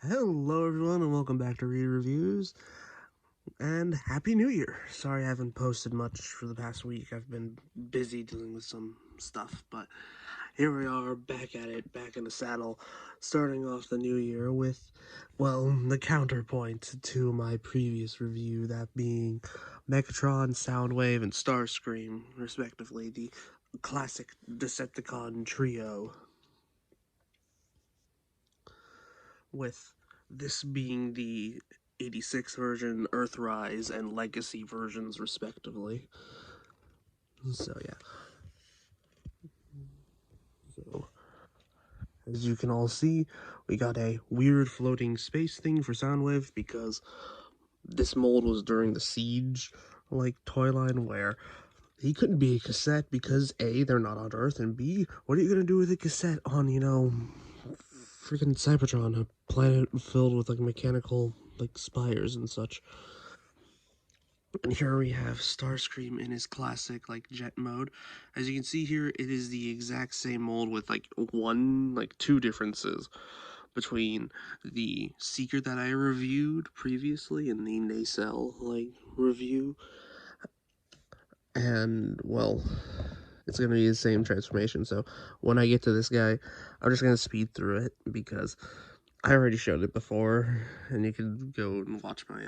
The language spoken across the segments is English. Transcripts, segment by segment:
Hello everyone and welcome back to Read Reviews, and Happy New Year! Sorry I haven't posted much for the past week. I've been busy dealing with some stuff, but here we are, back at it, back in the saddle, starting off the new year with, well, the counterpoint to my previous review, that being Megatron, Soundwave, and Starscream, respectively, the classic Decepticon trio, with this being the 86 version, Earthrise, and Legacy versions, respectively. So, yeah. So, as you can all see, we got a weird floating space thing for Soundwave because this mold was during the Siege, toy line, where he couldn't be a cassette because A, they're not on Earth, and B, what are you gonna do with a cassette on, freaking Cybertron, a planet filled with, mechanical, spires and such. And here we have Starscream in his classic, jet mode. As you can see here, it is the exact same mold with, two differences between the Seeker that I reviewed previously in the Nacelle, review. And, well, it's going to be the same transformation. So when I get to this guy, I'm just going to speed through it because I already showed it before, and you can go and watch my,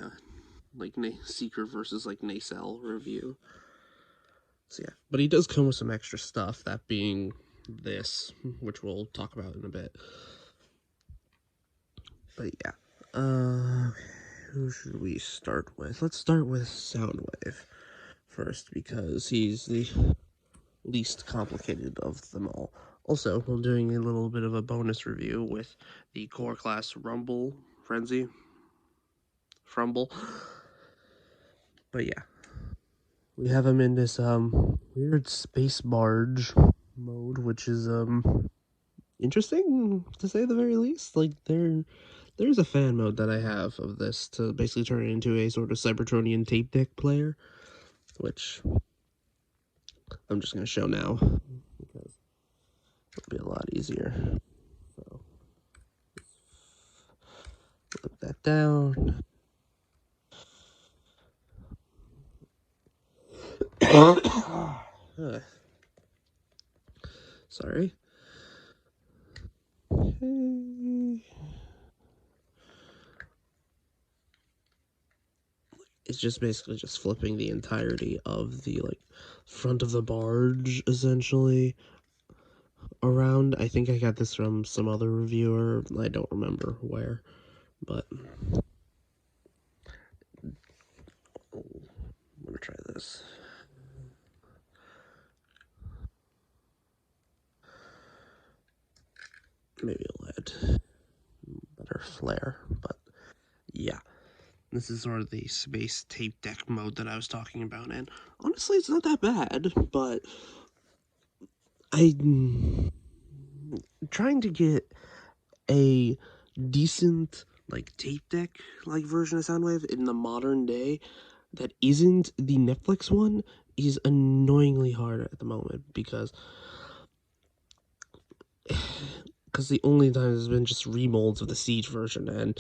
Seeker versus, Nacelle review. So yeah, but he does come with some extra stuff, that being this, which we'll talk about in a bit. But yeah, who should we start with? Let's start with Soundwave first, because he's the least complicated of them all. Also, we're doing a little bit of a bonus review with the core class Frumble. But yeah, we have him in this weird space barge mode, which is interesting to say the very least. There's a fan mode that I have of this to basically turn it into a sort of Cybertronian tape deck player, which I'm just gonna show now because it'll be a lot easier. So flip that down. Sorry. It's just basically just flipping the entirety of the front of the barge essentially around. I think I got this from some other reviewer. I don't remember where, but I'm gonna try this. Maybe it'll add better flare, but yeah. This is sort of the space tape deck mode that I was talking about, and honestly, it's not that bad, but I'm trying to get a decent, tape deck, version of Soundwave in the modern day that isn't the Netflix one is annoyingly hard at the moment, because the only time has been just remolds of the Siege version, and,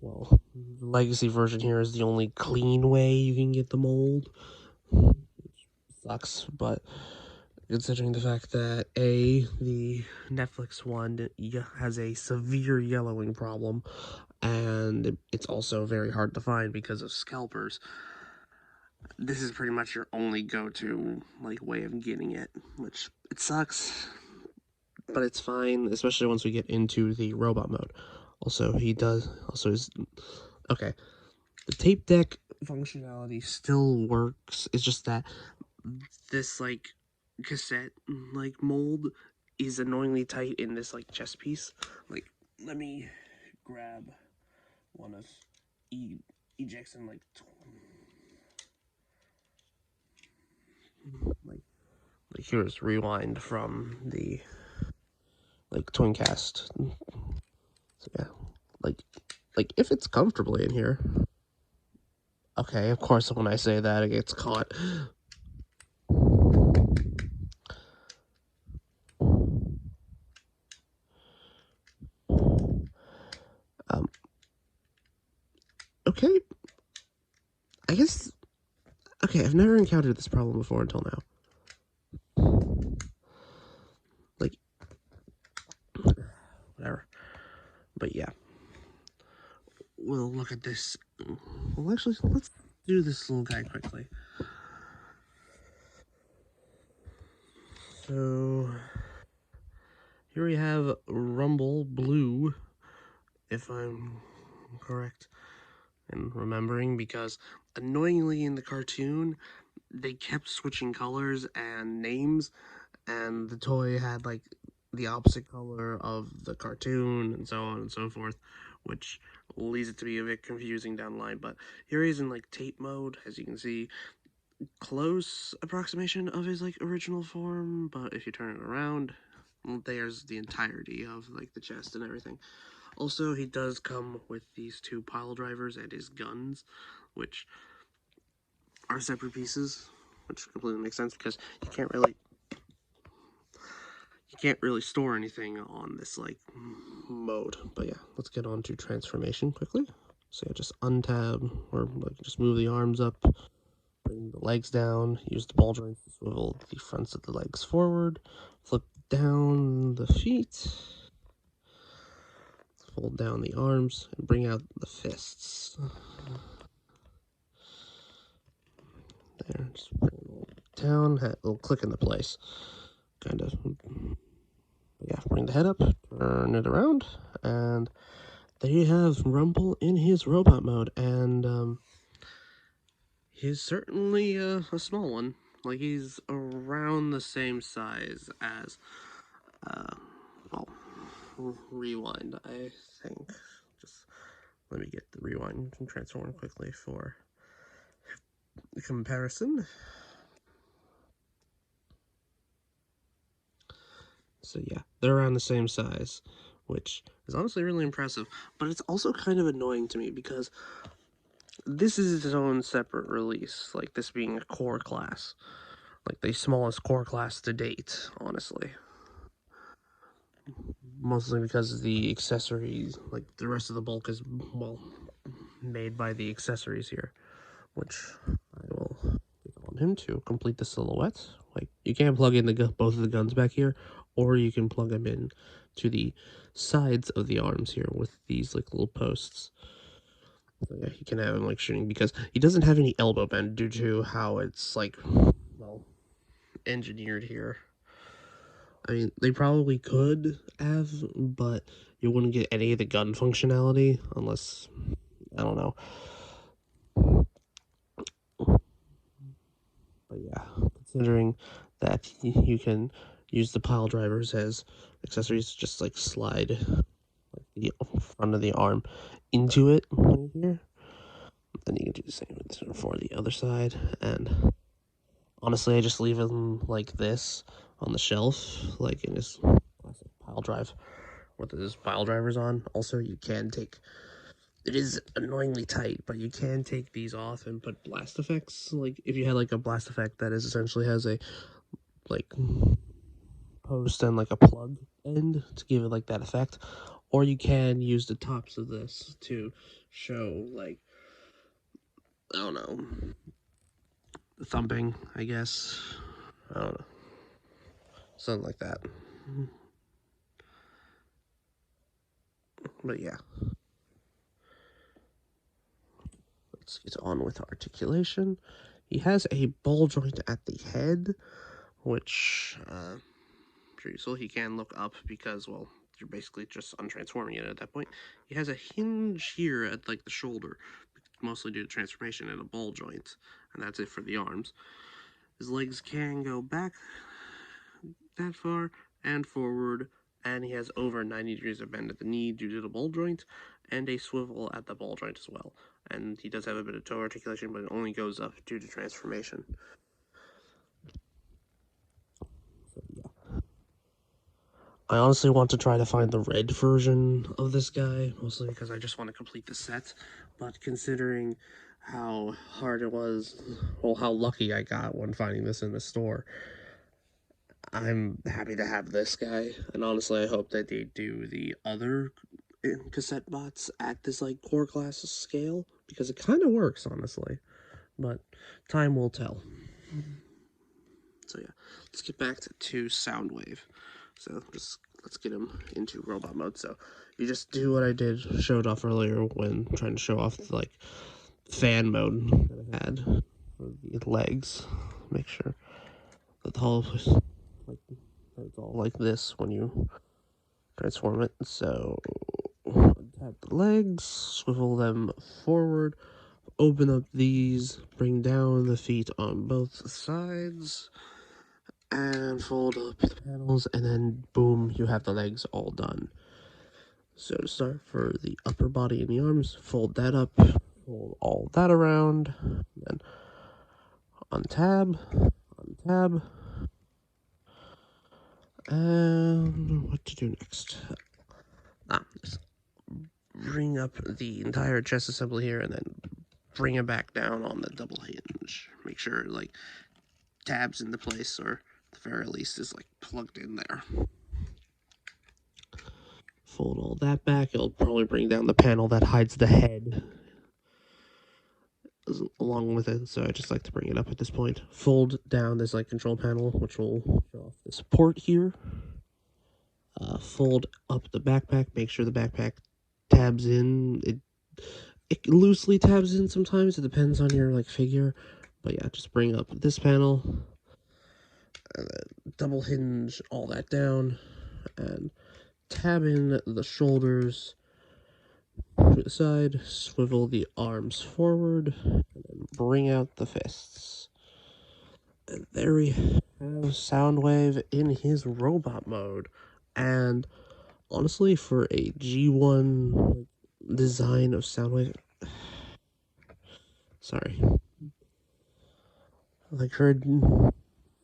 well, the Legacy version here is the only clean way you can get the mold. Which sucks, but considering the fact that the Netflix one has a severe yellowing problem, and it's also very hard to find because of scalpers, this is pretty much your only go-to way of getting it, which it sucks, but it's fine, especially once we get into the robot mode. Also, okay, the tape deck functionality still works. It's just that this cassette mold is annoyingly tight in this chest piece. Let me grab one of ejects and here's rewind from the Twincast. So yeah, if it's comfortably in here. Okay, of course when I say that it gets caught. Okay, I guess. Okay, I've never encountered this problem before until now. Like, whatever. But yeah, we'll look at this. Well, actually, let's do this little guy quickly. So here we have Rumble Blue, if I'm correct in remembering, because annoyingly in the cartoon, they kept switching colors and names, and the toy had like the opposite color of the cartoon and so on and so forth, which leads it to be a bit confusing down the line. But here he is in like tape mode, as you can see, close approximation of his like original form, but if you turn it around, well, there's the entirety of like the chest and everything. Also, he does come with these two pile drivers and his guns, which are separate pieces, which completely makes sense because you can't really store anything on this like mode. But yeah, let's get on to transformation quickly. So yeah, just untab or like just move the arms up, bring the legs down, use the ball joints to swivel the fronts of the legs forward, flip down the feet, fold down the arms, and bring out the fists. There, just bring it down, it'll click into place, kind of. Yeah, bring the head up, turn it around, and there you have Rumble in his robot mode, and he's certainly a small one. Like, he's around the same size as, well, Rewind, I think. Just let me get the Rewind and transform quickly for comparison. So yeah, they're around the same size, which is honestly really impressive. But it's also kind of annoying to me because this is its own separate release, like this being a core class. Like the smallest core class to date, honestly. Mostly because the accessories, like the rest of the bulk is, well, made by the accessories here, which I will click on him to complete the silhouette. Like, you can plug in both of the guns back here, or you can plug them in to the sides of the arms here with these like little posts. So yeah, he can have him like shooting because he doesn't have any elbow bend due to how it's like, well, engineered here. I mean, they probably could have, but you wouldn't get any of the gun functionality unless, I don't know. But yeah, considering that you can use the pile drivers as accessories, just like slide like the front of the arm into it right here. Then you can do the same for the other side. And honestly, I just leave them like this on the shelf, like in this classic pile drive with his pile drivers on. Also, you can take, it is annoyingly tight, but you can take these off and put blast effects. Like if you had like a blast effect that is essentially has a like post and like a plug end to give it like that effect, or you can use the tops of this to show like, I don't know, thumping, I guess. I don't know, something like that. But yeah, let's get on with articulation. He has a ball joint at the head, which pretty useful. He can look up because, well, you're basically just untransforming it at that point. He has a hinge here at like the shoulder, mostly due to transformation, and a ball joint, and that's it for the arms. His legs can go back that far and forward, and he has over 90 degrees of bend at the knee due to the ball joint, and a swivel at the ball joint as well. And he does have a bit of toe articulation, but it only goes up due to transformation. So yeah. I honestly want to try to find the red version of this guy, mostly because I just want to complete the set. But considering how hard it was, well, how lucky I got when finding this in the store, I'm happy to have this guy. And honestly, I hope that they do the other cassette bots at this like core class scale, because it kind of works, honestly, but time will tell. So yeah, let's get back to Soundwave. So let's get him into robot mode. So you just do what I showed off earlier when trying to show off the, like, fan mode that I had for the legs. Make sure that the whole like it's all like this when you transform it. So tap the legs, swivel them forward, open up these, bring down the feet on both sides, and fold up the panels, and then boom, you have the legs all done. So to start, for the upper body and the arms, fold that up, fold all that around, then untab, and what to do next? Just bring up the entire chest assembly here, and then bring it back down on the double hinge. Make sure, like, tabs into place, or at the very least is, like, plugged in there. Fold all that back. It'll probably bring down the panel that hides the head along with it, so I just like to bring it up at this point. Fold down this, like, control panel, which will show off this port here. Fold up the backpack. Make sure the backpack tabs in. It loosely tabs in sometimes. It depends on your, like, figure. But yeah, just bring up this panel, and then double hinge all that down, and tab in the shoulders to the side, swivel the arms forward, and then bring out the fists. And there we have Soundwave in his robot mode. And honestly, for a G1 design of Soundwave, sorry, like for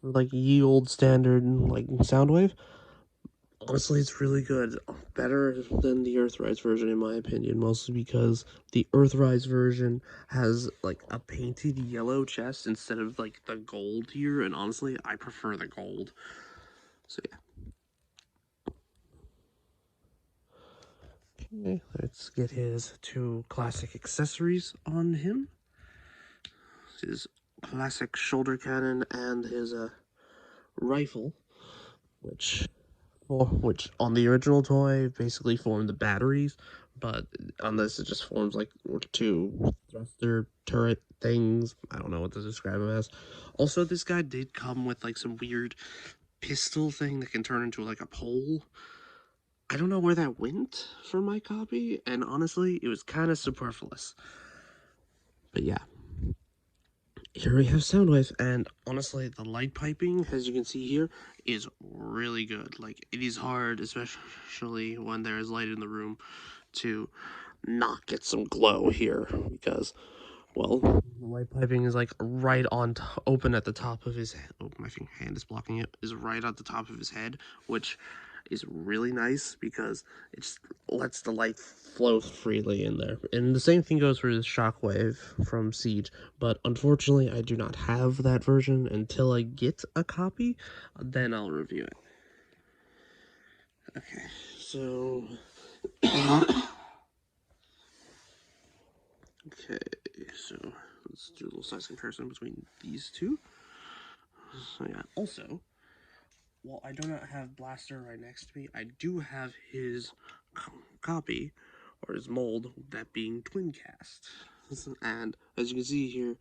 like ye old standard like Soundwave, honestly, it's really good. Better than the Earthrise version, in my opinion, mostly because the Earthrise version has, like, a painted yellow chest instead of, like, the gold here, and honestly, I prefer the gold. So yeah. Okay, let's get his two classic accessories on him. His classic shoulder cannon and his rifle, which on the original toy basically formed the batteries, but on this it just forms like two thruster turret things. I don't know what to describe them as. Also, this guy did come with like some weird pistol thing that can turn into like a pole. I don't know where that went for my copy, and honestly, it was kind of superfluous. But yeah. Here we have Soundwave, and honestly, the light piping, as you can see here, is really good. Like, it is hard, especially when there is light in the room, to not get some glow here, because, well, the light piping is, like, right on open at the top of his head. Oh, my hand is blocking it. Is right at the top of his head, which is really nice because it just lets the light flow freely in there. And the same thing goes for the Shockwave from Siege, but unfortunately I do not have that version. Until I get a copy, then I'll review it. Okay, so okay, so let's do a little size comparison between these two. So yeah, also, while I do not have Blaster right next to me, I do have his copy, or his mold, that being twin cast. And as you can see here,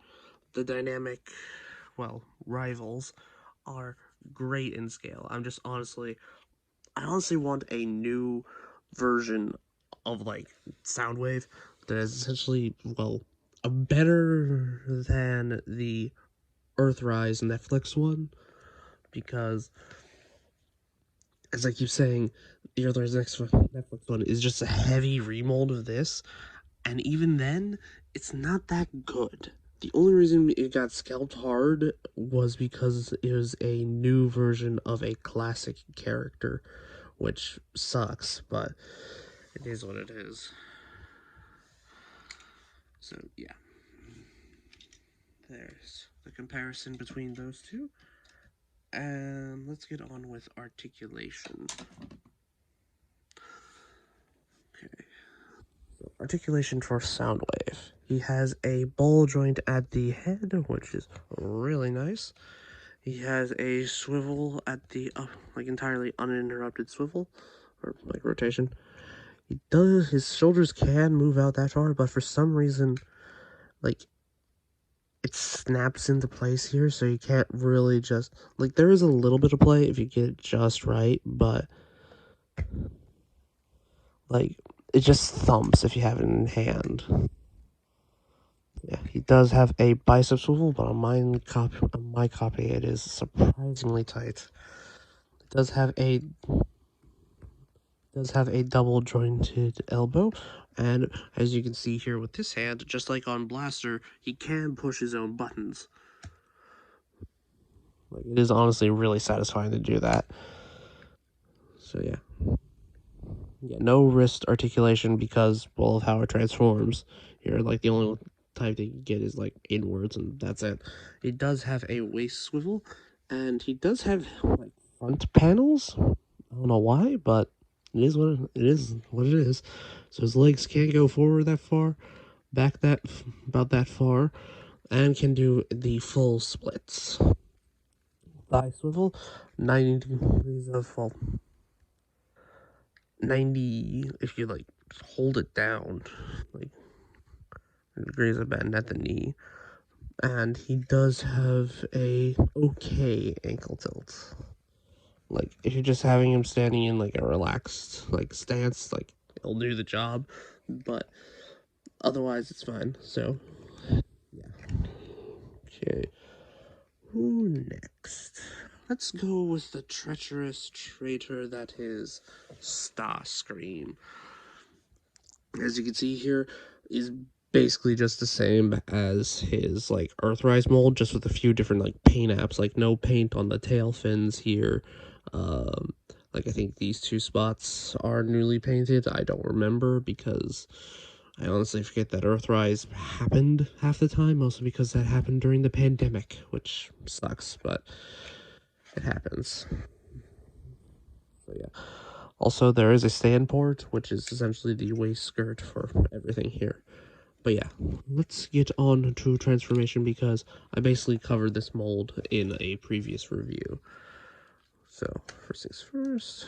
the dynamic, well, rivals are great in scale. I honestly want a new version of, like, Soundwave that is essentially, well, a better than the Earthrise Netflix one, because, as I keep saying, the Earthrise Netflix one is just a heavy remold of this, and even then, it's not that good. The only reason it got scalped hard was because it was a new version of a classic character, which sucks, but it is what it is. So, yeah. There's the comparison between those two. And let's get on with articulation. Okay, articulation for Soundwave. He has a ball joint at the head, which is really nice. He has a swivel at the, like entirely uninterrupted swivel, or like rotation. His shoulders can move out that far, but for some reason, like, it snaps into place here, so you can't really just, like, there is a little bit of play if you get it just right, but, like, it just thumps if you have it in hand. Yeah, he does have a bicep swivel, but on my copy, it is surprisingly tight. It does have a double jointed elbow, and as you can see here with this hand, just like on Blaster, he can push his own buttons. Like, it is honestly really satisfying to do that. So yeah. Yeah, no wrist articulation because, well, of how it transforms. Here, like, the only type that you get is, like, inwards, and that's it. It does have a waist swivel, and he does have, like, front panels. I don't know why, but it is what it is. So his legs can't go forward that far, back about that far, and can do the full splits. Thigh swivel, 90 degrees of, well, 90 if you like hold it down, like degrees of bend at the knee. And he does have a okay ankle tilt. Like, if you're just having him standing in like a relaxed like stance, like, it'll do the job, but otherwise it's fine. So yeah. Okay, who next? Let's go with the treacherous traitor that is Starscream. As you can see here, is basically just the same as his like Earthrise mold, just with a few different like paint apps. Like, no paint on the tail fins here. Like, I think these two spots are newly painted. I don't remember because I honestly forget that Earthrise happened half the time, mostly because that happened during the pandemic, which sucks, but it happens. So yeah. Also, there is a stand port, which is essentially the waist skirt for everything here. But yeah, let's get on to transformation because I basically covered this mold in a previous review. So, first things first.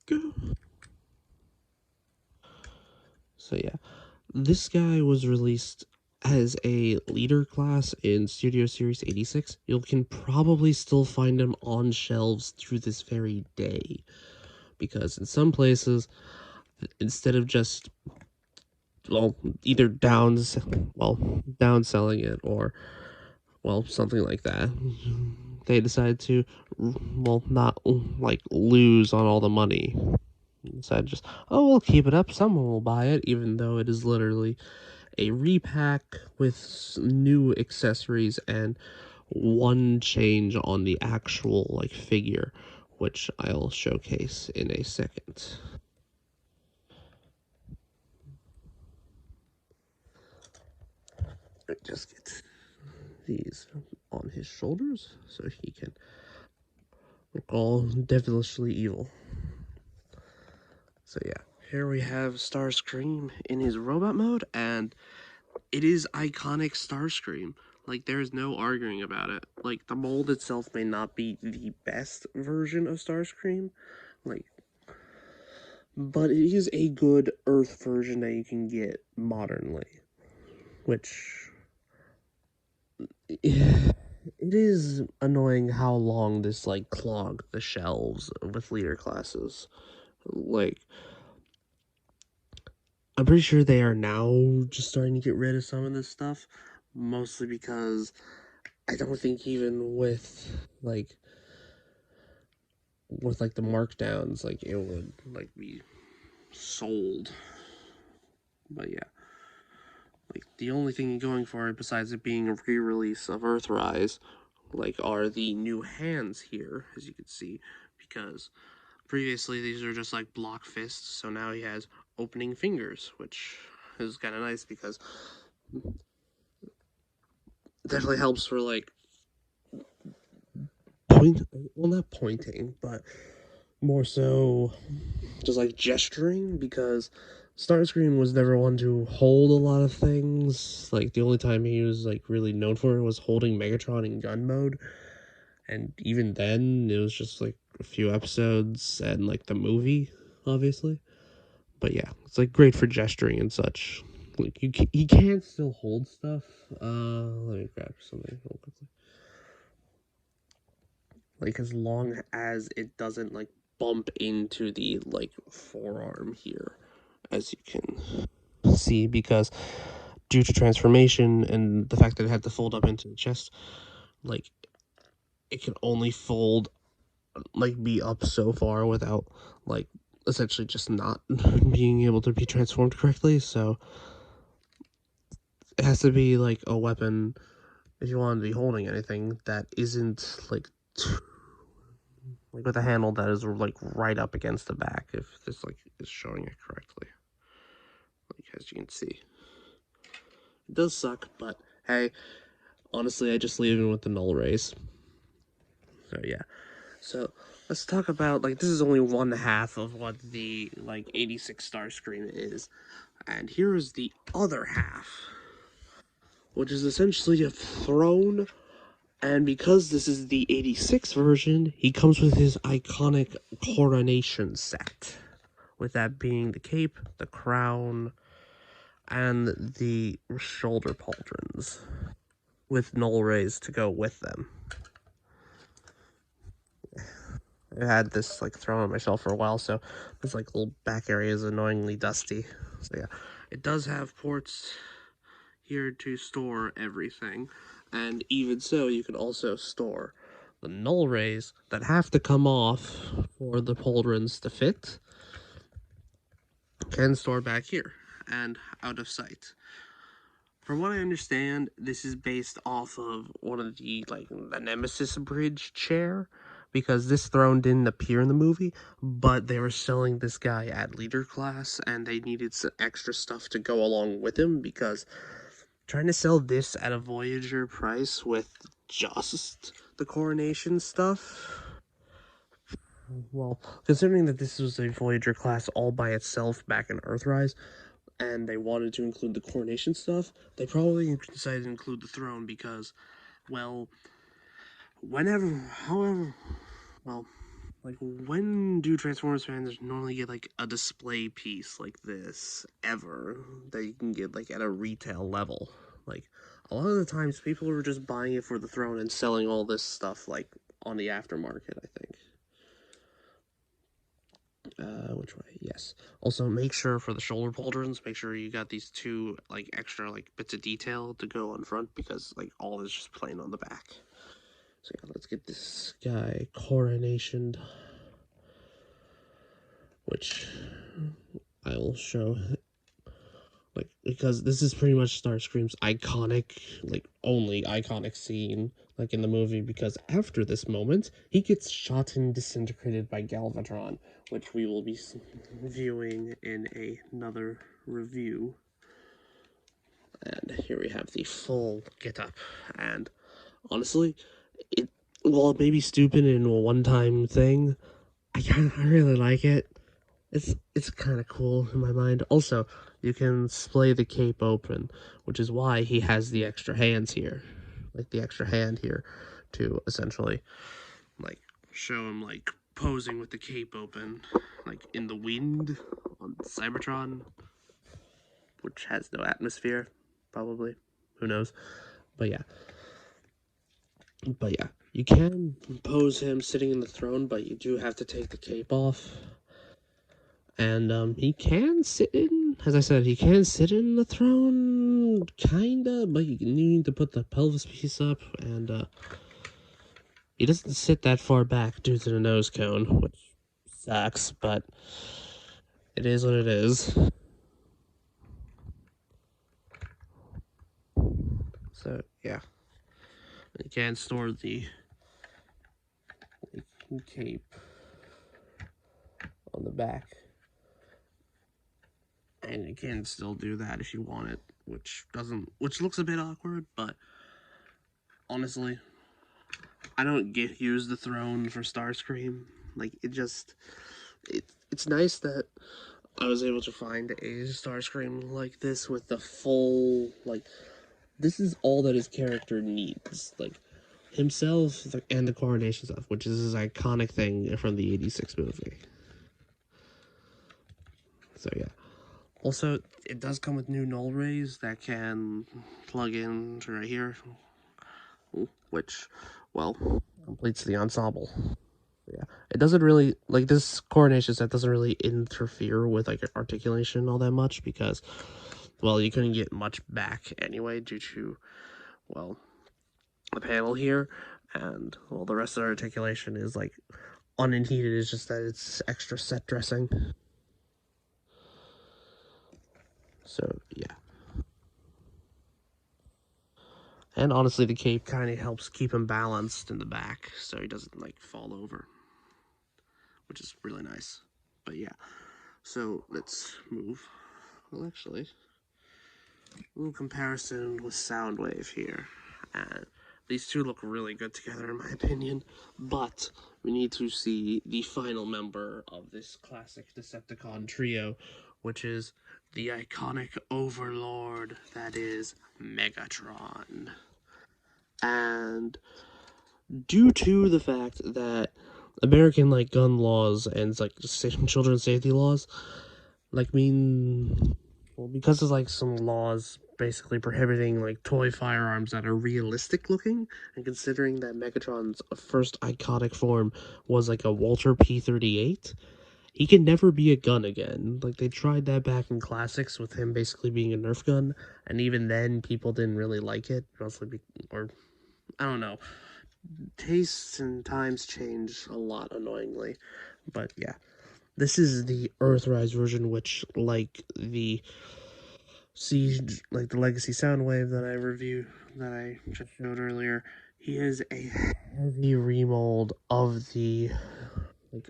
Go. So yeah, this guy was released as a leader class in Studio Series 86. You can probably still find him on shelves to this very day. Because in some places, instead of just, well, either downselling it, or, well, something like that, they decided to, well, not like lose on all the money. Decided just, oh, we'll keep it up, someone will buy it, even though it is literally a repack with new accessories and one change on the actual like figure, which I'll showcase in a second. Just get these on his shoulders so he can look all devilishly evil. So yeah, here we have Starscream in his robot mode, and it is iconic Starscream. Like, there's no arguing about it. Like, the mold itself may not be the best version of Starscream, like, but it is a good Earth version that you can get modernly, which, it is annoying how long this like clogged the shelves with leader classes. Like, I'm pretty sure they are now just starting to get rid of some of this stuff, mostly because I don't think even with like the markdowns, like, it would like be sold. But yeah, like, the only thing going for it besides it being a re-release of Earthrise, like, are the new hands here, as you can see, because previously these are just like block fists, so now he has opening fingers, which is kind of nice because it definitely helps for like well, not pointing, but more so just like gesturing, because Starscream was never one to hold a lot of things. Like the only time he was like really known for it was holding Megatron in gun mode, and even then it was just like a few episodes and like the movie, obviously. But yeah, it's like great for gesturing and such. Like he can still hold stuff. Let me grab something real quickly. Like as long as it doesn't like bump into the like forearm here, as you can see, because due to transformation and the fact that it had to fold up into the chest, like it can only fold, like be up so far without like essentially just not being able to be transformed correctly. So it has to be like a weapon, if you want to be holding anything, that isn't like like with a handle that is like right up against the back, if this like is showing it correctly, like as you can see. It does suck, but hey, honestly, I just leave it with the null rays. So yeah. So let's talk about, like, this is only one half of what the like 86 Starscream is, and here is the other half, which is essentially a throne. And because this is the 86 version, he comes with his iconic coronation set, with that being the cape, the crown, and the shoulder pauldrons, with null rays to go with them. I had this like thrown on my shelf for a while, so this like little back area is annoyingly dusty. So yeah, it does have ports here to store everything, and even so, you can also store the null rays that have to come off for the pauldrons to fit, can store back here and out of sight. From what I understand, this is based off of one of the, like, the Nemesis Bridge chair, because this throne didn't appear in the movie, but they were selling this guy at leader class, and they needed some extra stuff to go along with him, because trying to sell this at a Voyager price with just the coronation stuff, well, considering that this was a Voyager class all by itself back in Earthrise, and they wanted to include the coronation stuff, they probably decided to include the throne because, well, well, like, when do Transformers fans normally get, like, a display piece like this, ever, that you can get, like, at a retail level? Like, a lot of the times, people are just buying it for the throne and selling all this stuff, like, on the aftermarket, I think. Which way? Yes. Also, make sure for the shoulder pauldrons, make sure you got these two, like, extra, like, bits of detail to go on front, because, like, all is just plain on the back. So yeah, let's get this guy coronationed, which I will show, like, because this is pretty much Starscream's iconic, like, only iconic scene, like, in the movie, because after this moment, he gets shot and disintegrated by Galvatron, which we will be viewing in another review. And here we have the full get-up, and honestly, it, while it may be stupid and a one-time thing, I really like it. It's kind of cool in my mind. Also, you can splay the cape open, which is why he has the extra hands here, like the extra hand here, to essentially like show him like posing with the cape open, like in the wind on Cybertron, which has no atmosphere, probably. Who knows? But yeah. But yeah, you can pose him sitting in the throne, but you do have to take the cape off. And he can sit in, as I said, he can sit in the throne, kinda, but you need to put the pelvis piece up, and he doesn't sit that far back due to the nose cone, which sucks, but it is what it is. So yeah, you can store the cape on the back, and you can still do that if you want it, which looks a bit awkward, but honestly, I don't use the throne for Starscream. Like it's nice that I was able to find a Starscream like this with the full this is all that his character needs. Like himself and the coronation stuff, which is his iconic thing from the '86 movie. So yeah. Also, it does come with new null rays that can plug in to right here, which, well, completes the ensemble. Yeah, it doesn't really like this coronation set doesn't really interfere with like articulation all that much because, well, you couldn't get much back anyway due to, well, the panel here, and well, the rest of the articulation is like unimpeded. It's just that it's extra set dressing. So yeah. And honestly, the cape kind of helps keep him balanced in the back so he doesn't like fall over, which is really nice. But yeah, so let's move. Well, actually, a little comparison with Soundwave here. And these two look really good together, in my opinion. But we need to see the final member of this classic Decepticon trio, which is the iconic Overlord that is Megatron. And due to the fact that American like gun laws and like children's safety laws, like well, because of like some laws basically prohibiting like toy firearms that are realistic looking, and considering that Megatron's first iconic form was like a Walter P-38, he can never be a gun again. Like they tried that back in classics with him basically being a Nerf gun, and even then people didn't really like it, mostly or I don't know. Tastes and times change a lot, annoyingly. But yeah, this is the Earthrise version, which, like the Siege, like the Legacy Soundwave that I just showed earlier, he is a heavy remold of the like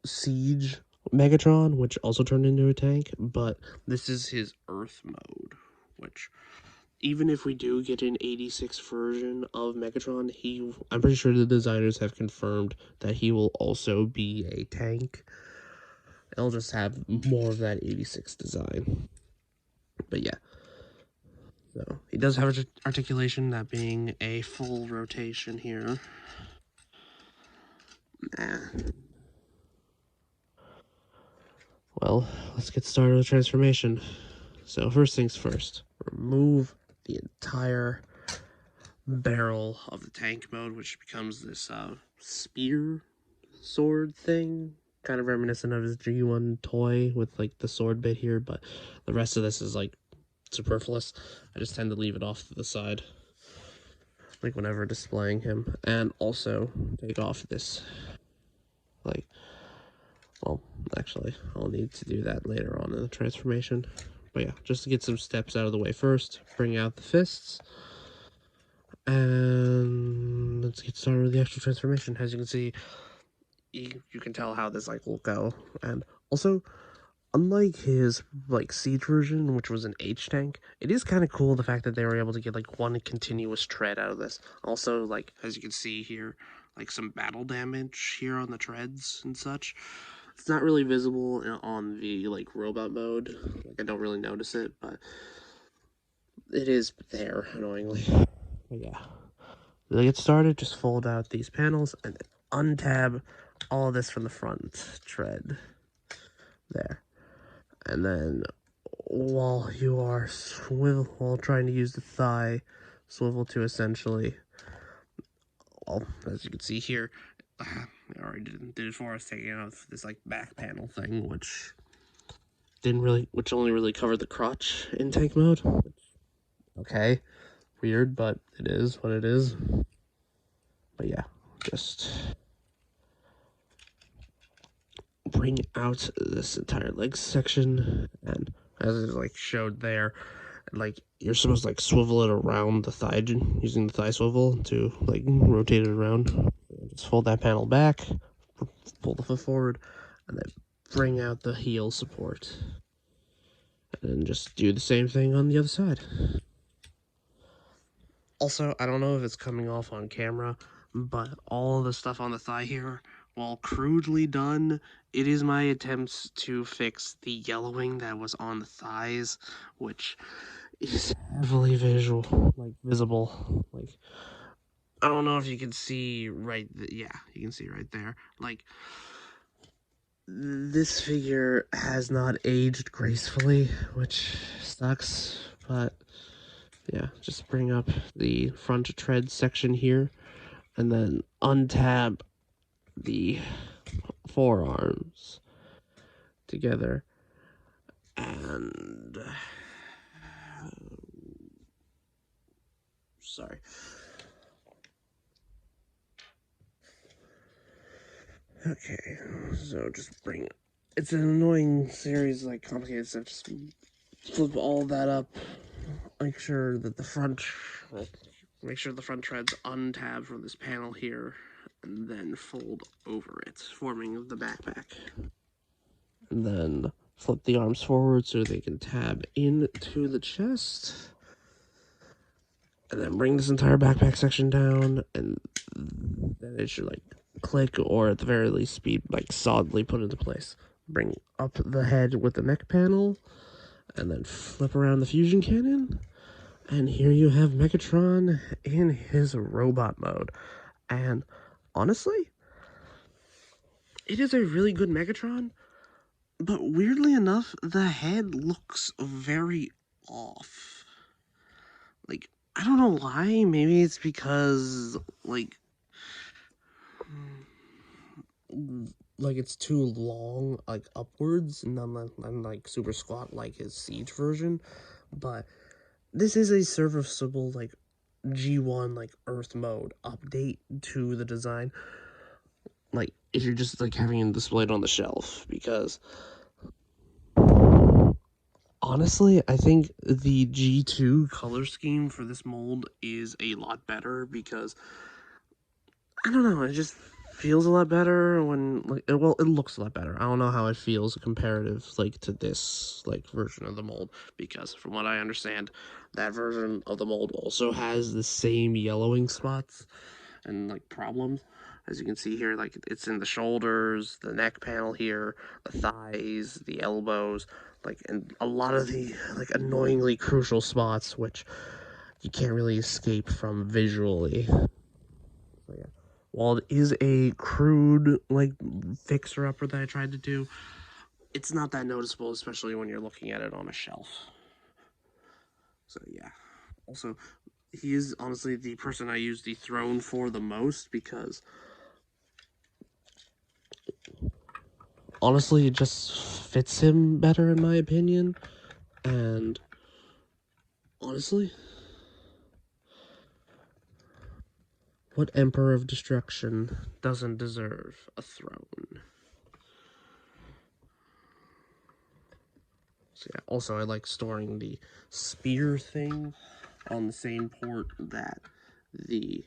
Siege Megatron, which also turned into a tank. But this is his Earth mode, which even if we do get an '86 version of Megatron, I'm pretty sure the designers have confirmed that he will also be a tank. It'll just have more of that '86 design. But yeah. So he does have articulation, that being a full rotation here. Well, let's get started with transformation. So first things first, remove the entire barrel of the tank mode, which becomes this spear sword thing, kind of reminiscent of his G1 toy with like the sword bit here, but the rest of this is like superfluous. I just tend to leave it off to the side, like whenever displaying him, and also take off this, like, well, actually, I'll need to do that later on in the transformation. But yeah, just to get some steps out of the way first, bring out the fists, and let's get started with the actual transformation. As you can see, you can tell how this like will go, and also, unlike his like Siege version, which was an H tank, it is kind of cool the fact that they were able to get like one continuous tread out of this. Also, like as you can see here, like some battle damage here on the treads and such. It's not really visible on the like robot mode. Like I don't really notice it, but it is there annoyingly. But yeah. To get started, just fold out these panels and untab all of this from the front tread. There. And then while you are while trying to use the thigh swivel to essentially, well, as you can see here, I already did it for us, taking off this like back panel thing, which only really covered the crotch in tank mode. Okay, weird, but it is what it is. But yeah, just bring out this entire leg section, and as it like showed there, like you're supposed to like swivel it around the thigh using the thigh swivel to like rotate it around. Just fold that panel back, pull the foot forward, and then bring out the heel support, and then just do the same thing on the other side. Also, I don't know if it's coming off on camera, but all of the stuff on the thigh here, while crudely done, it is my attempts to fix the yellowing that was on the thighs, which is heavily visible. Like, I don't know if you can see yeah, you can see right there. Like, this figure has not aged gracefully, which sucks, but yeah, just bring up the front tread section here, and then untab the forearms together, and sorry. Okay, so just bring it. It's an annoying series, like complicated stuff. Just flip all that up. Make sure that the front tread's untabbed from this panel here, and then fold over it, forming the backpack. And then flip the arms forward so they can tab into the chest. And then bring this entire backpack section down, and then it should, like, click, or at the very least be, like, solidly put into place. Bring up the head with the neck panel, and then flip around the fusion cannon. And here you have Megatron in his robot mode. And honestly, it is a really good Megatron, but weirdly enough, the head looks very off. Like, I don't know why. Maybe it's because, like it's too long, like, upwards, and then like, super squat like his Siege version. But this is a serviceable, like, G1, like, Earth mode update to the design. Like, if you're just, like, having it displayed on the shelf, because honestly, I think the G2 color scheme for this mold is a lot better, because I don't know, it just feels a lot better when, like, well, it looks a lot better. I don't know how it feels comparative, like, to this, like, version of the mold, because from what I understand, that version of the mold also has the same yellowing spots and, like, problems. As you can see here, like, it's in the shoulders, the neck panel here, the thighs, the elbows, like, and a lot of the, like, annoyingly crucial spots, which you can't really escape from visually. So, yeah. While it is a crude, like, fixer-upper that I tried to do, it's not that noticeable, especially when you're looking at it on a shelf. So, yeah. Also, he is honestly the person I use the throne for the most, because honestly, it just fits him better, in my opinion. And honestly, what Emperor of Destruction doesn't deserve a throne? So yeah, also I like storing the spear thing on the same port that the,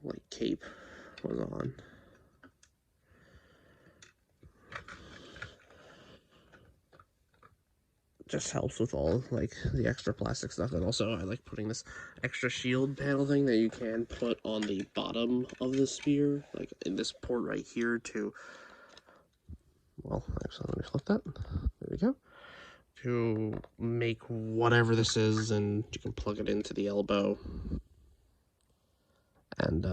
like, cape was on. Just helps with all, like, the extra plastic stuff. And also I like putting this extra shield panel thing that you can put on the bottom of the spear, like in this port right here, to, well, actually, let me flip that. There we go. To make whatever this is, and you can plug it into the elbow. And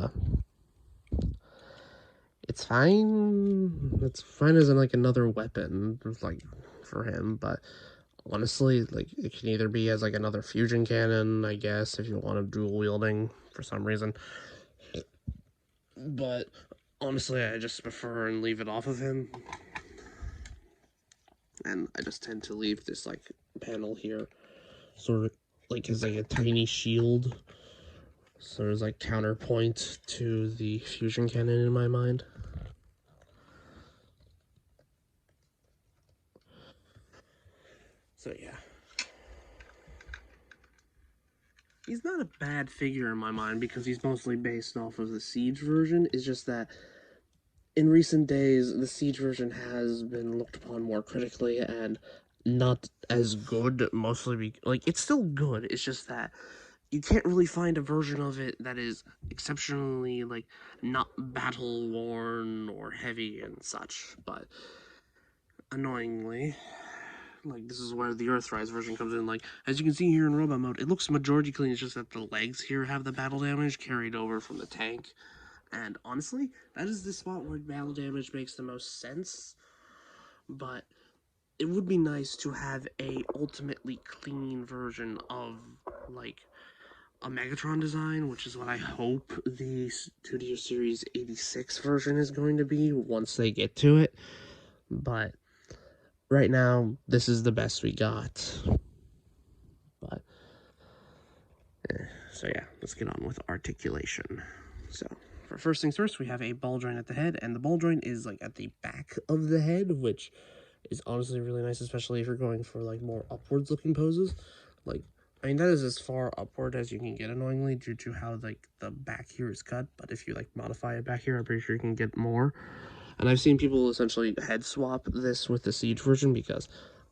it's fine. It's fine as in, like, another weapon, like, for him, but honestly, like, it can either be as, like, another fusion cannon, I guess, if you want to dual wielding for some reason. But honestly, I just prefer and leave it off of him. And I just tend to leave this, like, panel here, sort of like as, like, a tiny shield. So there's, like, counterpoint to the fusion cannon in my mind. So yeah. He's not a bad figure in my mind, because he's mostly based off of the Siege version. It's just that in recent days, the Siege version has been looked upon more critically and not as good, mostly like, it's still good. It's just that you can't really find a version of it that is exceptionally, like, not battle worn or heavy and such, but annoyingly, like, this is where the Earthrise version comes in. Like, as you can see here in robot mode, it looks majority clean. It's just that the legs here have the battle damage carried over from the tank. And honestly, that is the spot where battle damage makes the most sense. But it would be nice to have a ultimately clean version of, like, a Megatron design, which is what I hope the Studio Series 86 version is going to be once they get to it. But right now, this is the best we got. But so yeah, let's get on with articulation. So for first things first, we have a ball joint at the head, and the ball joint is like at the back of the head, which is honestly really nice, especially if you're going for like more upwards looking poses. Like, I mean, that is as far upward as you can get, annoyingly, due to how like the back here is cut. But if you like modify it back here, I'm pretty sure you can get more. And I've seen people essentially head swap this with the Siege version because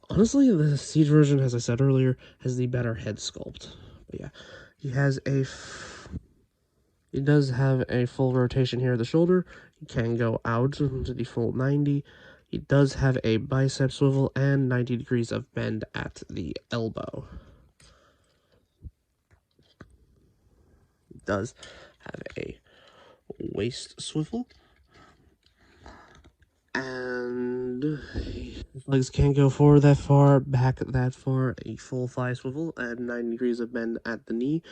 honestly, the Siege version, as I said earlier, has the better head sculpt. But yeah, he does have a full rotation here at the shoulder. He can go out to the full 90. He does have a bicep swivel and 90 degrees of bend at the elbow. He does have a waist swivel. And his legs can't go forward that far, back that far, a full thigh swivel and 90 degrees of bend at the knee,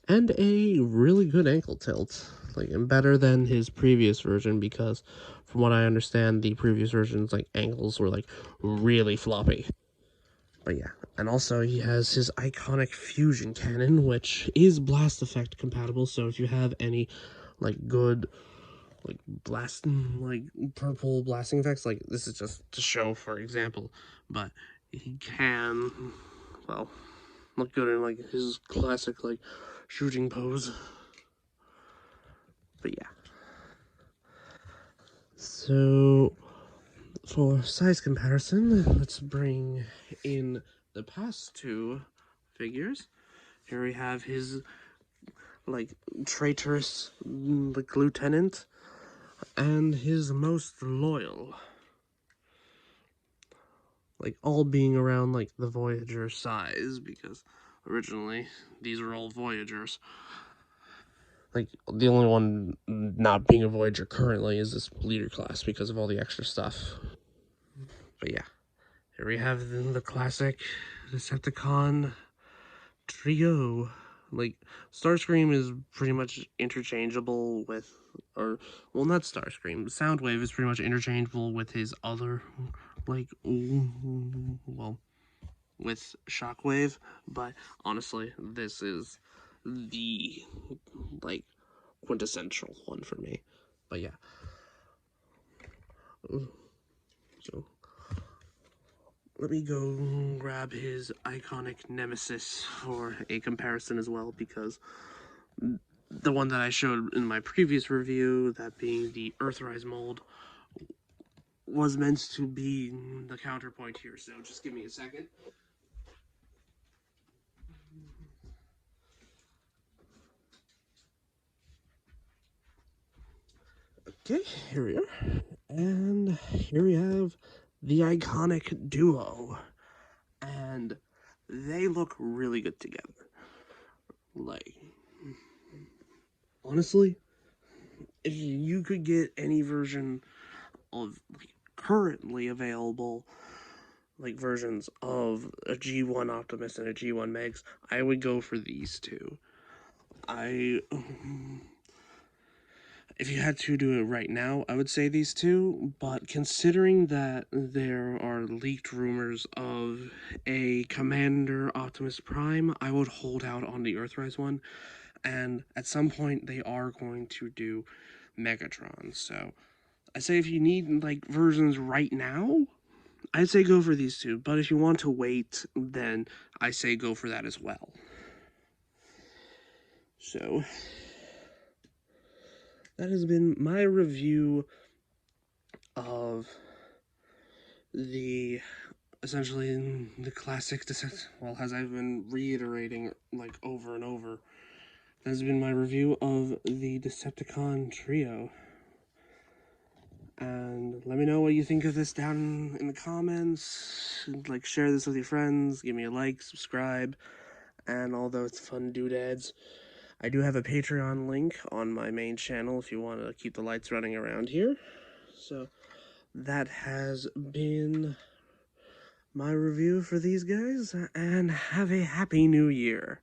and a really good ankle tilt, like, and better than his previous version, because from what I understand, the previous version's like ankles were like really floppy. But yeah, and also he has his iconic fusion cannon, which is blast effect compatible, so if you have any like good like blasting, like purple blasting effects, like this is just to show for example, but he can, well, look good in like his classic like shooting pose. But yeah, so for size comparison, let's bring in the past two figures. Here we have his like traitorous like lieutenant and his most loyal, like all being around like the Voyager size, because originally these were all Voyagers. Like, the only one not being a Voyager currently is this leader class because of all the extra stuff. But yeah, here we have the classic Decepticon trio. Like, Starscream is pretty much interchangeable with, or, well, not Starscream, Soundwave is pretty much interchangeable with his other, like, well, with Shockwave, but honestly, this is the, like, quintessential one for me. But yeah. So, let me go grab his iconic nemesis for a comparison as well, because the one that I showed in my previous review, that being the Earthrise mold, was meant to be the counterpoint here, so just give me a second. Okay, here we are. And here we have the iconic duo. And they look really good together. Like, honestly, if you could get any version of like, currently available like versions of a G1 Optimus and a G1 Megs, I would go for these two. If you had to do it right now, I would say these two, but considering that there are leaked rumors of a Commander Optimus Prime, I would hold out on the Earthrise one, and at some point they are going to do Megatron, so I say if you need like versions right now, I'd say go for these two, but if you want to wait, then I say go for that as well. So that has been my review of the essentially the classic well, as I've been reiterating like over and over, that has been my review of the Decepticon trio. And let me know what you think of this down in the comments. Like, share this with your friends, give me a like, subscribe, and all those fun doodads. I do have a Patreon link on my main channel if you want to keep the lights running around here. So that has been my review for these guys, and have a happy new year.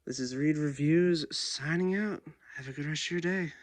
This is Reed Reviews signing out. Have a good rest of your day.